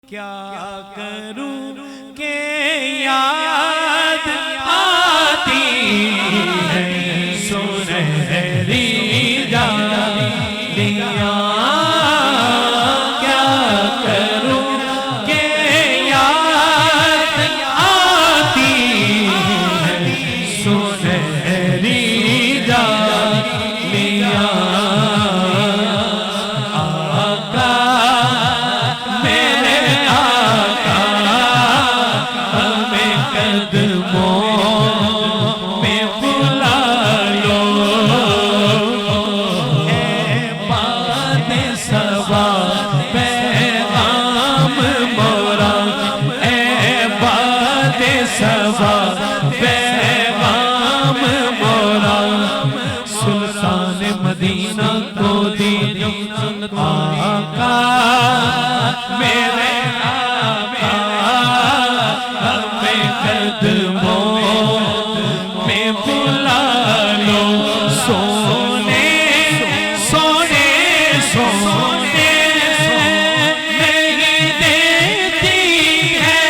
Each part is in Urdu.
کیا کروں کہ یاد آتی ہے سنہری جالیاں، کیا کروں کہ یاد آتی ہے سنہری جالیاں۔ سلطان مدینہ کو دی آقا میرے آقا ہمیں قدموں میں بلا لو، سونے سونے سونے نہیں دیتی ہے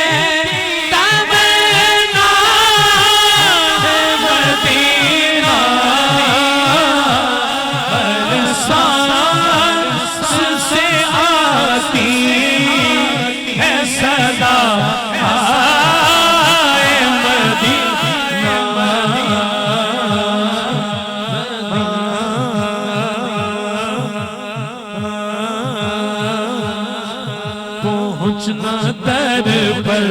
تمنا مدینہ، سے آتی ہے صدا آئے مدینہ۔ پہنچنا در پر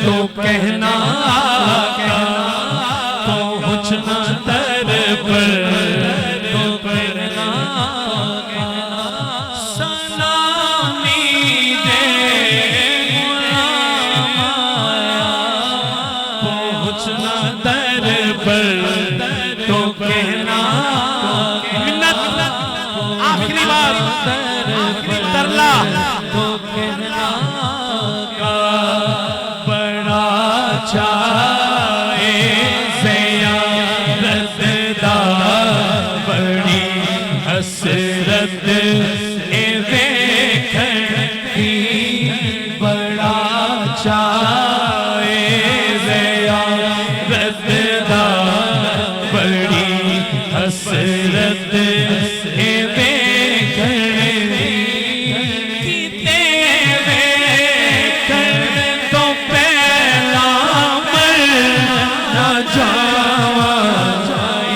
تو کہنا آقا، پہنچنا در پر تو کہنا سلامی دے غلام آیا، پہنچنا در پر تو کہنا منت آخری بار ترلا تو کہنا بڑا چاہے زیارت دا بڑی حسرت بڑا چاہے زیارت دا بڑی حسرت تو پہلا مر نہ جاواں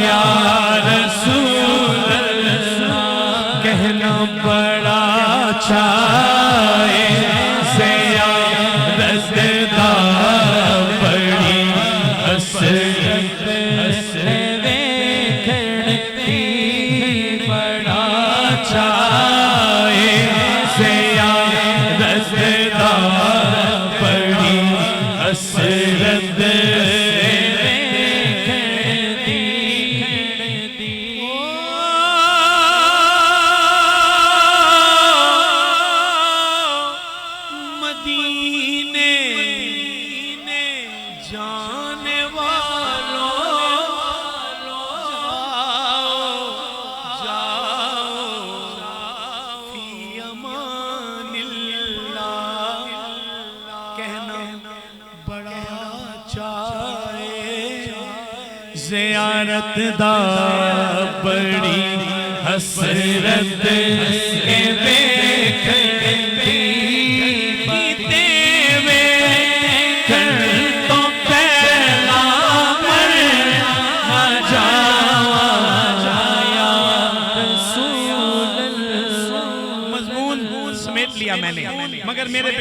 یا رسول اللہ، کہنا بڑا چاہے زیارت دا بڑی حسرت ویکھنی، بڑا چاہے زیارت دا بڑی حسرت جانے والوں جاؤ فی امان اللہ، کہنا بڑا چاہے زیارت دا بڑی حسرت میں نے، مگر میرے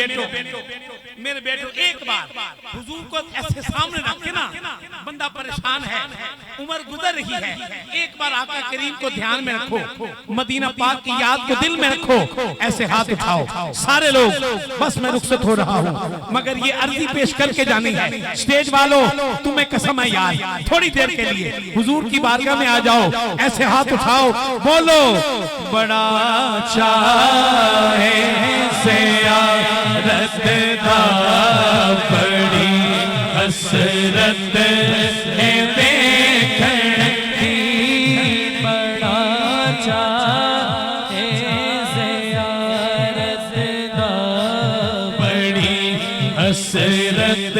بیٹو ایک بار حضور کو ایسے سامنے رکھ کے نا، بندہ پریشان ہے، عمر گزر رہی ہے، ایک بار آقا کریم کو دھیان میں رکھو، مدینہ پاک کی یاد کو دل میں رکھو، ایسے ہاتھ اٹھاؤ سارے لوگ، بس میں رخصت ہو رہا ہوں، مگر یہ عرضی پیش کر کے جانی ہے، سٹیج والوں تمہیں قسم ہے یار، تھوڑی دیر کے لیے حضور کی بارگاہ میں آ جاؤ، ایسے ہاتھ اٹھاؤ، بولو بڑا چاہے زیارت دا بڑی حسرت ویکھنی، بڑا چاہے زیارت دا حسرت